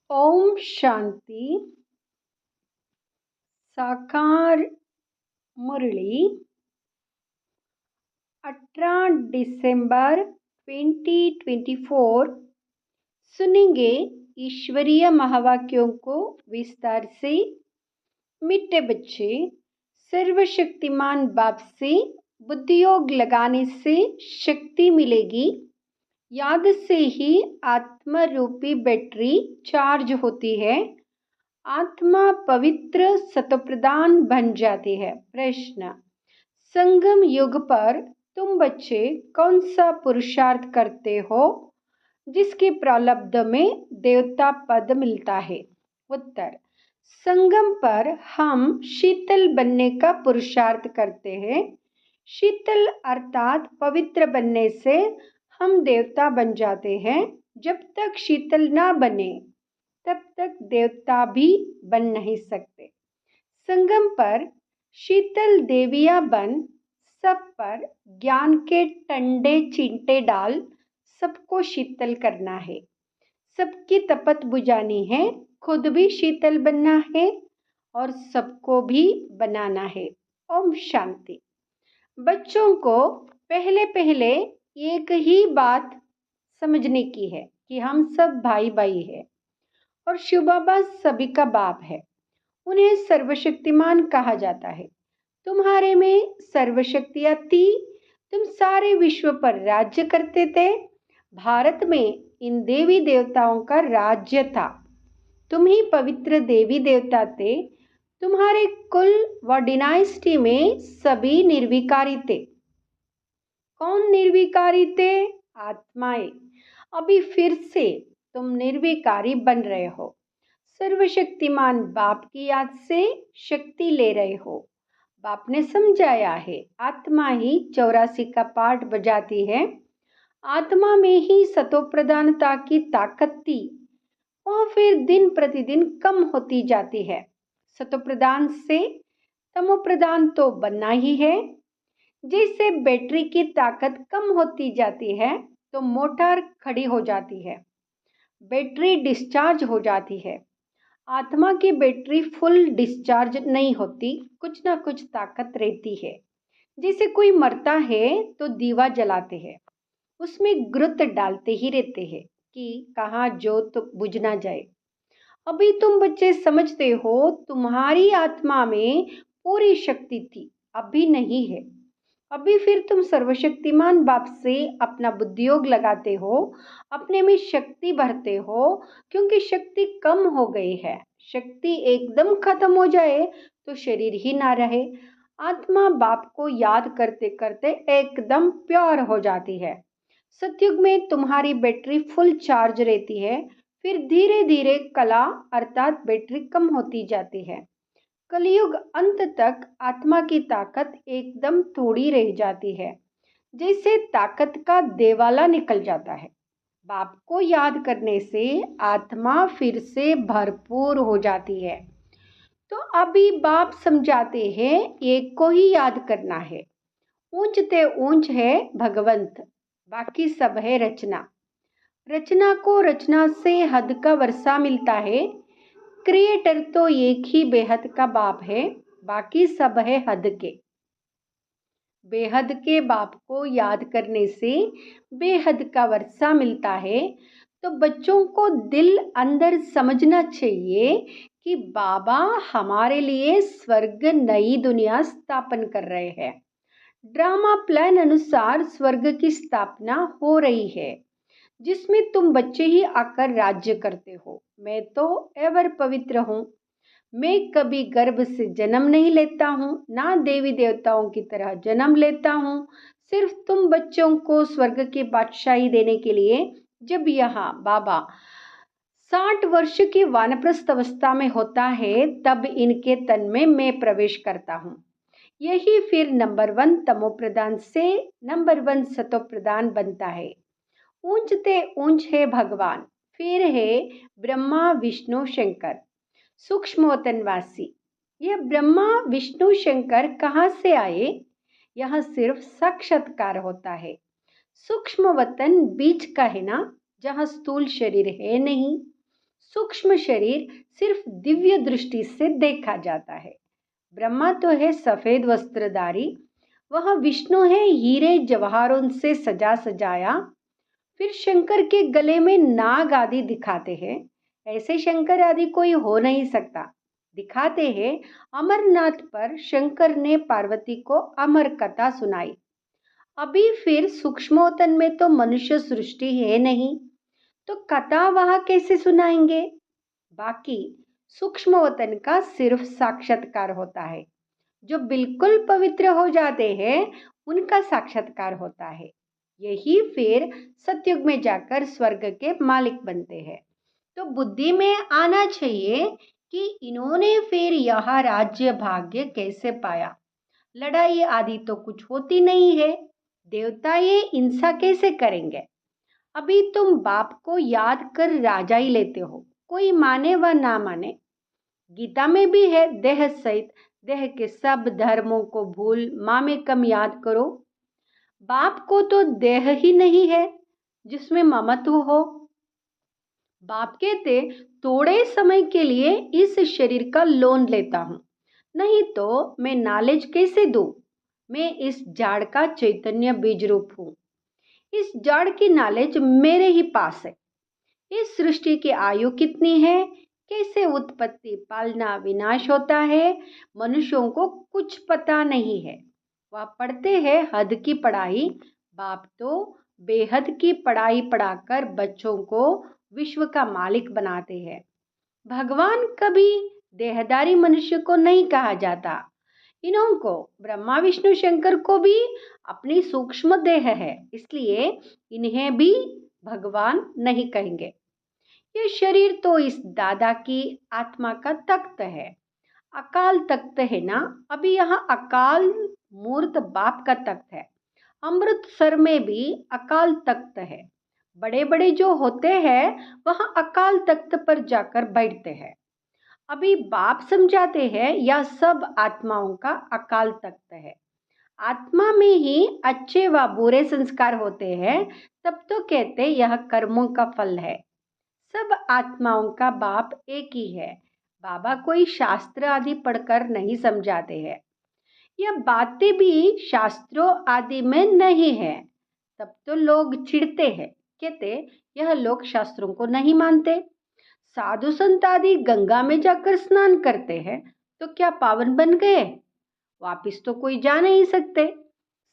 ओम शांति। साकार मुरली 18 दिसंबर 2024 सुनेंगे ईश्वरीय महावाक्यों को विस्तार से। मीठे बच्चे, सर्वशक्तिमान बाप से बुद्धियोग लगाने से शक्ति मिलेगी। याद से ही आत्मा रूपी बैटरी चार्ज होती है। आत्मा पवित्र सतोप्रधान बन जाती है। प्रश्न: संगम युग पर तुम बच्चे कौन सा पुरुषार्थ करते हो जिसके प्रारब्ध में देवता पद मिलता है? उत्तर: संगम पर हम शीतल बनने का पुरुषार्थ करते हैं। शीतल अर्थात पवित्र बनने से हम देवता बन जाते हैं। जब तक शीतल ना बने तब तक देवता भी बन नहीं सकते। संगम पर शीतल देवियां बन सब पर ज्ञान के टंडे चींटे डाल सबको शीतल करना है। सबकी तपत बुझानी है, खुद भी शीतल बनना है और सबको भी बनाना है। ओम शांति। बच्चों को पहले पहले एक ही बात समझने की है कि हम सब भाई भाई हैं और शिव बाबा सभी का बाप है। उन्हें सर्वशक्तिमान कहा जाता है। तुम्हारे में सर्वशक्तियां थी। तुम सारे विश्व पर राज्य करते थे। भारत में इन देवी देवताओं का राज्य था। तुम ही पवित्र देवी देवता थे। तुम्हारे कुल व डिनाइस्टी में सभी निर्विकारी थे। कौन निर्विकारी थे? आत्माएं। अभी फिर से तुम निर्विकारी बन रहे हो। सर्वशक्तिमान बाप की याद से शक्ति ले रहे हो। बाप ने समझाया है, आत्मा ही 84 का पाठ बजाती है। आत्मा में ही सतोप्रधानता की ताकत थी और फिर दिन प्रतिदिन कम होती जाती है। सतोप्रधान से तमोप्रधान तो बनना ही है। जैसे बैटरी की ताकत कम होती जाती है तो मोटर खड़ी हो जाती है, बैटरी डिस्चार्ज हो जाती है। आत्मा की बैटरी फुल डिस्चार्ज नहीं होती, कुछ ना कुछ ताकत रहती है। जैसे कोई मरता है तो दीवा जलाते हैं, उसमें गुरुत डालते ही रहते हैं कि कहाँ जोत बुझ ना जाए। अभी तुम बच्चे समझते हो तुम्हारी आत्मा में पूरी शक्ति थी, अभी नहीं है। अभी फिर तुम सर्वशक्तिमान बाप से अपना बुद्धियोग लगाते हो, अपने में शक्ति भरते हो, क्योंकि शक्ति कम हो गई है। शक्ति एकदम खत्म हो जाए तो शरीर ही ना रहे। आत्मा बाप को याद करते करते एकदम प्योर हो जाती है। सतयुग में तुम्हारी बैटरी फुल चार्ज रहती है, फिर धीरे धीरे कला अर्थात बैटरी कम होती जाती है। कलयुग अंत तक आत्मा की ताकत एकदम थोड़ी रह जाती है, जैसे ताकत का देवाला निकल जाता है। बाप को याद करने से आत्मा फिर से भरपूर हो जाती है। तो अभी बाप समझाते हैं एक को ही याद करना है। ऊंचते ऊंच है भगवंत, बाकी सब है रचना। रचना को रचना से हद का वर्षा मिलता है। क्रिएटर तो एक ही बेहद का बाप है, बाकी सब है हद के। बेहद के बाप को याद करने से बेहद का वर्षा मिलता है। तो बच्चों को दिल अंदर समझना चाहिए कि बाबा हमारे लिए स्वर्ग नई दुनिया स्थापन कर रहे हैं। ड्रामा प्लान अनुसार स्वर्ग की स्थापना हो रही है, जिसमें तुम बच्चे ही आकर राज्य करते हो। मैं तो एवर पवित्र हूँ। मैं कभी गर्भ से जन्म नहीं लेता हूँ, ना देवी देवताओं की तरह जन्म लेता हूँ। सिर्फ तुम बच्चों को स्वर्ग की बादशाही देने के लिए जब यहाँ बाबा 60 वर्ष की वानप्रस्थ अवस्था में होता है, तब इनके तन में मैं प्रवेश करता हूँ। यही फिर नंबर 1 तमोप्रधान से नंबर 1 सतोप्रधान बनता है। ऊंचते ऊंच है भगवान, फिर है ब्रह्मा विष्णु शंकर सूक्ष्म वतनवासी। यह ब्रह्मा विष्णु शंकर कहाँ से आए? यह सिर्फ साक्षात्कार होता है। सूक्ष्म वतन बीच का है ना, जहाँ स्थूल शरीर है नहीं। सूक्ष्म शरीर सिर्फ दिव्य दृष्टि से देखा जाता है। ब्रह्मा तो है सफेद वस्त्रधारी, वह विष्णु है हीरे जवाहरों से सजा सजाया। फिर शंकर के गले में नाग आदि दिखाते हैं। ऐसे शंकर आदि कोई हो नहीं सकता। दिखाते हैं अमरनाथ पर शंकर ने पार्वती को अमर कथा सुनाई। अभी फिर सूक्ष्मोतन में तो मनुष्य सृष्टि है नहीं, तो कथा वहां कैसे सुनाएंगे। बाकी सूक्ष्मवतन का सिर्फ साक्षात्कार होता है। जो बिल्कुल पवित्र हो जाते हैं उनका साक्षात्कार होता है। यही फिर सतयुग में जाकर स्वर्ग के मालिक बनते हैं। तो बुद्धि में आना चाहिए कि इन्होंने फिर यह राज्य भाग्य कैसे पाया। लड़ाई आदि तो कुछ होती नहीं है, देवता ये हिंसा कैसे करेंगे। अभी तुम बाप को याद कर राजा ही लेते हो, कोई माने व ना माने। गीता में भी है देह सहित देह के सब धर्मों को भूल माँ में कम याद करो। बाप को तो देह ही नहीं है जिसमें ममत्व हो। बाप कहते थोड़े समय के लिए इस शरीर का लोन लेता हूँ, नहीं तो मैं नॉलेज कैसे दूँ। मैं इस झाड़ का चैतन्य बीज रूप हूँ। इस जड़ की नॉलेज मेरे ही पास है। इस सृष्टि की आयु कितनी है, कैसे उत्पत्ति पालना विनाश होता है, मनुष्यों को कुछ पता नहीं है। वह पढ़ते हैं हद की पढ़ाई। बाप तो बेहद की पढ़ाई पढ़ाकर बच्चों को विश्व का मालिक बनाते हैं। भगवान कभी देहधारी मनुष्य को नहीं कहा जाता। इन्हों को ब्रह्मा विष्णु शंकर को भी अपनी सूक्ष्म देह है, इसलिए इन्हें भी भगवान नहीं कहेंगे। ये शरीर तो इस दादा की आत्मा का तख्त है, अकाल तख्त है ना। अभी यहाँ अकाल मूर्त बाप का तख्त है। अमृतसर में भी अकाल तख्त है। बड़े बड़े जो होते हैं वहाँ अकाल तख्त पर जाकर बैठते हैं। अभी बाप समझाते हैं यह सब आत्माओं का अकाल तख्त है। आत्मा में ही अच्छे व बुरे संस्कार होते हैं, तब तो कहते यह कर्मों का फल है। सब आत्माओं का बाप एक ही है। बाबा कोई शास्त्र आदि पढ़कर नहीं समझाते हैं। यह बातें भी शास्त्रों आदि में नहीं है। तब तो लोग चिढ़ते हैं, कहते यह लोग शास्त्रों को नहीं मानते। साधु संत आदि गंगा में जाकर स्नान करते हैं तो क्या पावन बन गए। वापिस तो कोई जा नहीं सकते,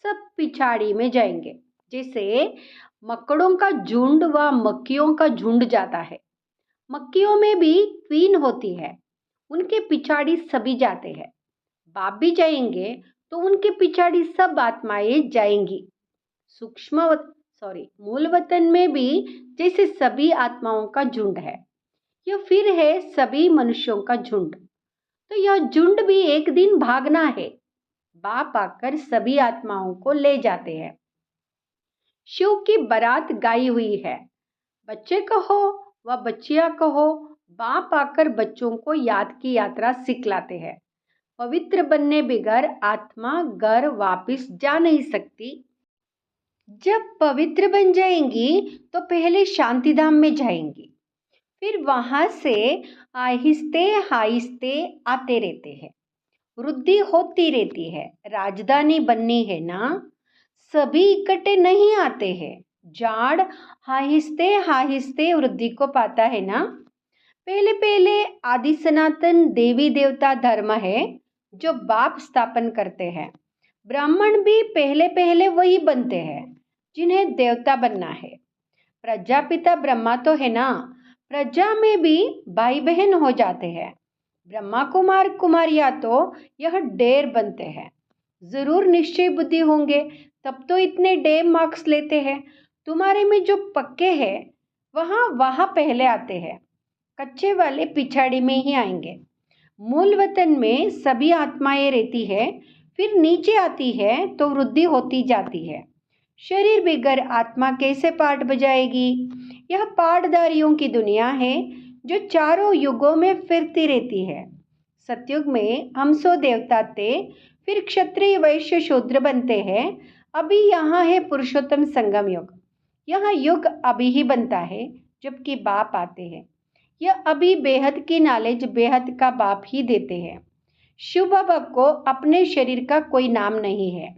सब पिछाड़ी में जाएंगे। जैसे मकड़ों का झुंड व मक्खियों का झुंड जाता है। मक्खियों में भी क्वीन होती है, उनके पिछाड़ी सभी जाते हैं। बाप भी जाएंगे तो उनके पिछाड़ी सब आत्माएं जाएंगी। मूल वतन में भी जैसे सभी आत्माओं का झुंड है, यह फिर है सभी मनुष्यों का झुंड। तो यह झुंड भी एक दिन भागना है। बाप आकर सभी आत्माओं को ले जाते हैं। शिव की बारात गाई हुई है। बच्चे कहो व बच्चियां कहो, बाप आकर बच्चों को याद की यात्रा सिखलाते हैं। पवित्र बनने बगैर आत्मा घर वापस जा नहीं सकती। जब पवित्र बन जाएंगी तो पहले शांतिधाम में जाएंगी, फिर वहां से आहिस्ते आहिस्ते आते रहते हैं। वृद्धि होती रहती है। राजधानी बननी है ना, सभी इकट्ठे नहीं आते हैं। झाड़ आहिस्ते आहिस्ते वृद्धि को पाता है ना। पहले पहले आदि सनातन देवी देवता धर्म है जो बाप स्थापन करते हैं। ब्राह्मण भी पहले पहले वही बनते हैं जिन्हें देवता बनना है। प्रजापिता ब्रह्मा तो है ना, प्रजा में भी भाई बहन हो जाते हैं। ब्रह्मा कुमार कुमारियां तो यह ढेर बनते हैं। जरूर निश्चय बुद्धि होंगे तब तो इतने ढेर मार्क्स लेते हैं। तुम्हारे में जो पक्के हैं वहाँ पहले आते हैं, कच्चे वाले पिछाड़ी में ही आएंगे। मूल वतन में सभी आत्माएं रहती है, फिर नीचे आती है तो वृद्धि होती जाती है। शरीर बगैर आत्मा कैसे पाठ बजाएगी। यह पाठधारियों की दुनिया है जो चारों युगों में फिरती रहती है। सतयुग में हम सो देवता थे, फिर क्षत्रिय वैश्य शूद्र बनते हैं। अभी यहाँ है पुरुषोत्तम संगम युग। यह युग अभी ही बनता है जबकि बाप आते हैं। यह अभी बेहद की नॉलेज बेहद का बाप ही देते हैं। शिव बाबा को अपने शरीर का कोई नाम नहीं है।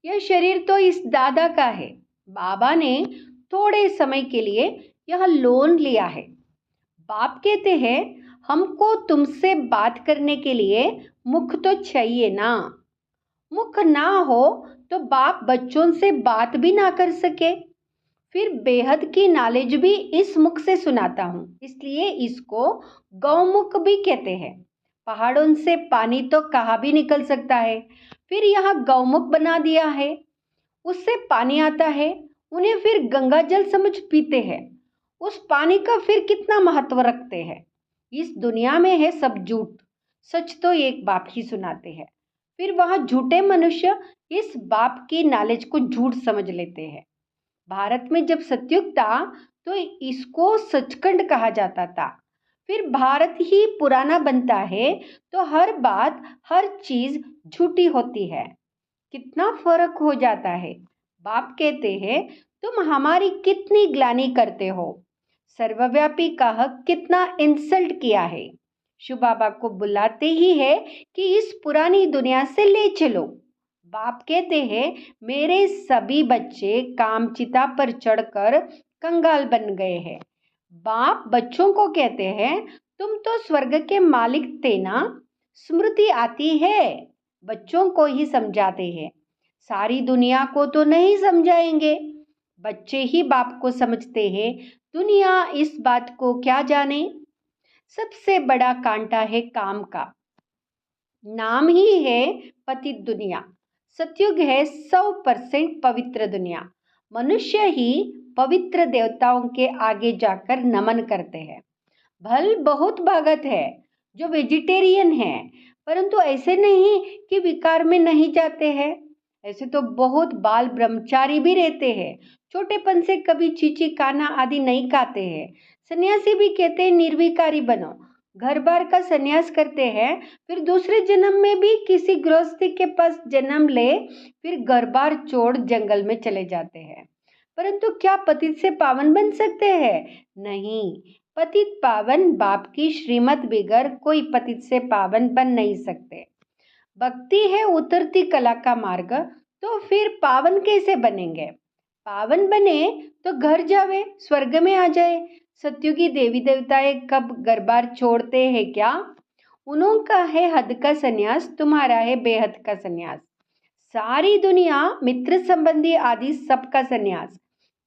यह शरीर तो इस दादा का है। बाबा ने थोड़े समय के लिए यह लोन लिया है। बाप कहते हैं हमको तुमसे बात करने के लिए मुख तो चाहिए ना। मुख ना हो तो बाप बच्चों से बात भी ना कर सके। फिर बेहद की नॉलेज भी इस मुख से सुनाता हूँ, इसलिए इसको गौमुख भी कहते हैं। पहाड़ों से पानी तो कहाँ भी निकल सकता है, फिर यहाँ गौमुख बना दिया है, उससे पानी आता है, उन्हें फिर गंगा जल समझ पीते हैं। उस पानी का फिर कितना महत्व रखते हैं। इस दुनिया में है सब झूठ, सच तो एक बाप ही सुनाते हैं। फिर वहाँ झूठे मनुष्य इस बाप की नॉलेज को झूठ समझ लेते हैं। भारत में जब सतयुग था तो इसको सचखंड कहा जाता था। फिर भारत ही पुराना बनता है तो हर बात हर चीज झूठी होती है। कितना फर्क हो जाता है। बाप कहते हैं तुम हमारी कितनी ग्लानि करते हो। सर्वव्यापी का हक कितना इंसल्ट किया है। शिव बाबा को बुलाते ही है कि इस पुरानी दुनिया से ले चलो। बाप कहते हैं मेरे सभी बच्चे कामचिता पर चढ़कर कंगाल बन गए हैं। बाप बच्चों को कहते हैं तुम तो स्वर्ग के मालिक थे ना। स्मृति आती है, बच्चों को ही समझाते हैं, सारी दुनिया को तो नहीं समझाएंगे। बच्चे ही बाप को समझते हैं, दुनिया इस बात को क्या जाने। सबसे बड़ा कांटा है काम का, नाम ही है पतित दुनिया। सतयुग है 100% पवित्र दुनिया। मनुष्य ही पवित्र देवताओं के आगे जाकर नमन करते हैं। भल बहुत भगत है जो वेजिटेरियन है, परंतु ऐसे नहीं कि विकार में नहीं जाते हैं। ऐसे तो बहुत बाल ब्रह्मचारी भी रहते हैं, छोटेपन से कभी चीची काना आदि नहीं खाते हैं। सन्यासी भी कहते हैं निर्विकारी बनो, घर बार का सन्यास करते हैं, फिर दूसरे जन्म में भी किसी गृहस्थी के पास जन्म ले, फिर घर बार छोड़ जंगल में चले जाते हैं। परंतु क्या पतित से पावन बन सकते हैं? नहीं। पतित पावन बाप की श्रीमत बिगर कोई पतित से पावन बन नहीं सकते। भक्ति है उतरती कला का मार्ग, तो फिर पावन कैसे बनेंगे? पावन बने तो घर जावे, स्वर्ग में आ जाए। सत्युगी देवी देवताएं कब घर बार छोड़ते हैं क्या? उनका है हद का सन्यास, तुम्हारा है बेहद का सन्यास। सारी दुनिया मित्र संबंधी आदि सबका सन्यास।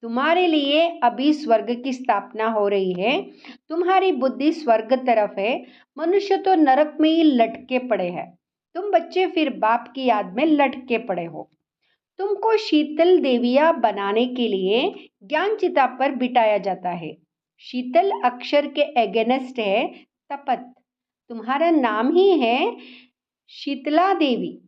तुम्हारे लिए अभी स्वर्ग की स्थापना हो रही है। तुम्हारी बुद्धि स्वर्ग तरफ है, मनुष्य तो नरक में ही लटके पड़े हैं। तुम बच्चे फिर बाप की याद में लटके पड़े हो। तुमको शीतल देविया बनाने के लिए ज्ञान चिता पर बिठाया जाता है। शीतल अक्षर के एगेनेस्ट है तपत। तुम्हारा नाम ही है शीतला देवी।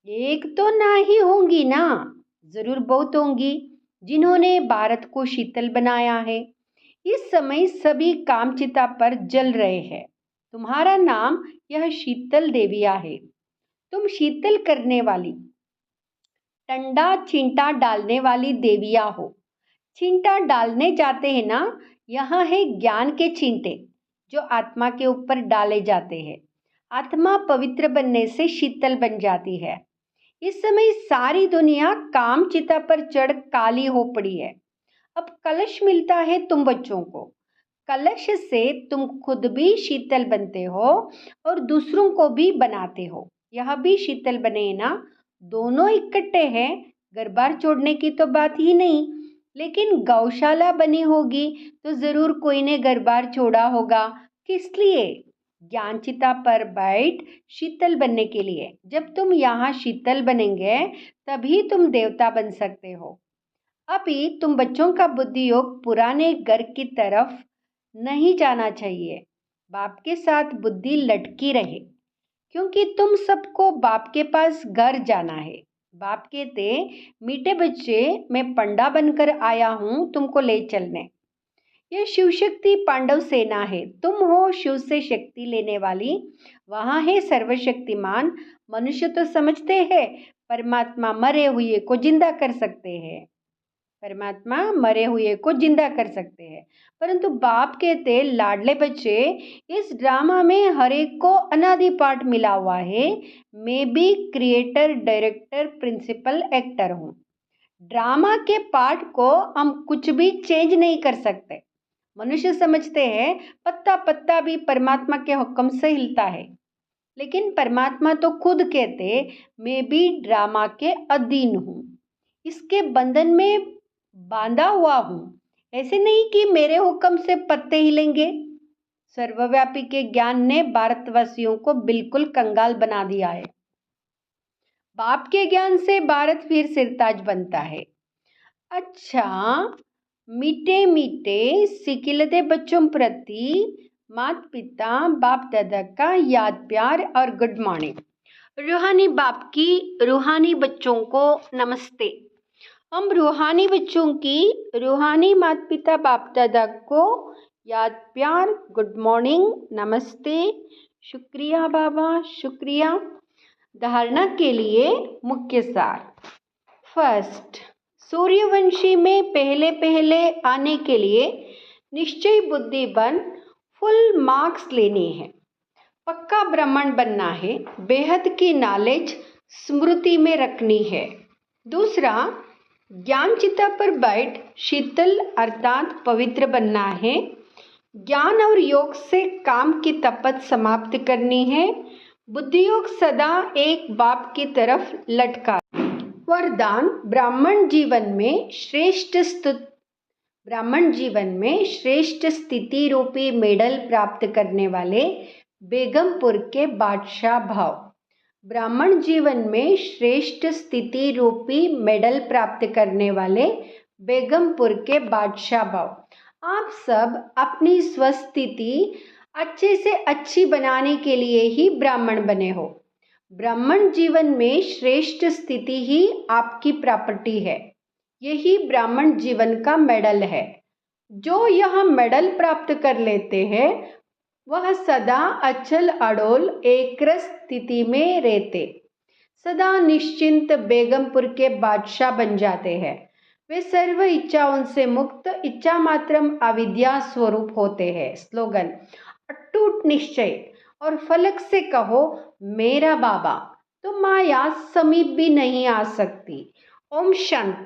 एक तो ना ही होंगी ना, जरूर बहुत होंगी जिन्होंने भारत को शीतल बनाया है। इस समय सभी कामचिता पर जल रहे हैं। तुम्हारा नाम यह शीतल देविया है। तुम शीतल करने वाली, ठंडा छींटा डालने वाली देविया हो। छींटा डालने जाते हैं ना, यहाँ है ज्ञान के छींटे जो आत्मा के ऊपर डाले जाते हैं। आत्मा पवित्र बनने से शीतल बन जाती है। इस समय सारी दुनिया काम चिता पर चढ़ काली हो पड़ी है। अब कलश मिलता है तुम बच्चों को। कलश से तुम खुद भी शीतल बनते हो और दूसरों को भी बनाते हो। यह भी शीतल बने ना, दोनों इकट्ठे हैं। घर बार छोड़ने की तो बात ही नहीं, लेकिन गौशाला बनी होगी तो जरूर कोई ने घर बार छोड़ा होगा। किस लिए? ज्ञान चिता पर बैठ शीतल बनने के लिए। जब तुम यहाँ शीतल बनेंगे तभी तुम देवता बन सकते हो। अभी तुम बच्चों का बुद्धि योग पुराने घर की तरफ नहीं जाना चाहिए। बाप के साथ बुद्धि लटकी रहे, क्योंकि तुम सबको बाप के पास घर जाना है। बाप कहते मीठे बच्चे, मैं पंडा बनकर आया हूँ तुमको ले चलने। यह शिव शक्ति पांडव सेना है। तुम हो शिव से शक्ति लेने वाली। वहाँ है सर्वशक्तिमान। मनुष्य तो समझते हैं परमात्मा मरे हुए को जिंदा कर सकते हैं, परमात्मा मरे हुए को जिंदा कर सकते हैं, परंतु बाप कहते लाडले बच्चे, इस ड्रामा में हर एक को अनादि पार्ट मिला हुआ है। मैं भी क्रिएटर, डायरेक्टर, प्रिंसिपल, एक्टर हूँ। ड्रामा के पार्ट को हम कुछ भी चेंज नहीं कर सकते। मनुष्य समझते हैं पत्ता पत्ता भी परमात्मा के हुक्म से हिलता है, लेकिन परमात्मा तो खुद कहते मैं भी ड्रामा के अधीन हूँ, इसके बंधन में बांधा हुआ हूँ। ऐसे नहीं कि मेरे हुक्म से पत्ते हिलेंगे। सर्वव्यापी के ज्ञान ने भारतवासियों को बिल्कुल कंगाल बना दिया है। बाप के ज्ञान से भारत फिर सिरताज बनता है। अच्छा, मीठे मीठे सिकिलते बच्चों प्रति माता पिता बाप दादा का याद, प्यार और गुड मॉर्निंग। रूहानी बाप की रूहानी बच्चों को नमस्ते। हम रूहानी बच्चों की रूहानी माता पिता बाप दादा को याद, प्यार, गुड मॉर्निंग, नमस्ते, शुक्रिया बाबा, शुक्रिया। धारणा के लिए मुख्य सार। फर्स्ट, सूर्यवंशी में पहले पहले आने के लिए निश्चय बुद्धि बन फुल मार्क्स लेने हैं, पक्का ब्राह्मण बनना है, बेहद की नॉलेज स्मृति में रखनी है। दूसरा, ज्ञान चिता पर बैठ शीतल अर्थात पवित्र बनना है, ज्ञान और योग से काम की तपत समाप्त करनी है, बुद्धियोग सदा एक बाप की तरफ लटका। वरदान, ब्राह्मण जीवन में श्रेष्ठ स्थिति रूपी मेडल प्राप्त करने वाले बेगमपुर के बादशाह भाव। ब्राह्मण जीवन में श्रेष्ठ स्थिति रूपी मेडल प्राप्त करने वाले बेगमपुर के बादशाह भाव। आप सब अपनी स्वस्थिति अच्छे से अच्छी बनाने के लिए ही ब्राह्मण बने हो। ब्राह्मण जीवन में श्रेष्ठ स्थिति ही आपकी प्रॉपर्टी है। यही ब्राह्मण जीवन का मेडल है। जो यह मेडल प्राप्त कर लेते हैं वह सदा अचल अडोल एक स्थिति में रहते, सदा निश्चिंत बेगमपुर के बादशाह बन जाते हैं। वे सर्व इच्छाओं से मुक्त, इच्छा मात्रम अविद्या स्वरूप होते हैं। स्लोगन, अटूट निश्चय और फलक से कहो मेरा बाबा, तो माया समीप भी नहीं आ सकती। ओम शांति।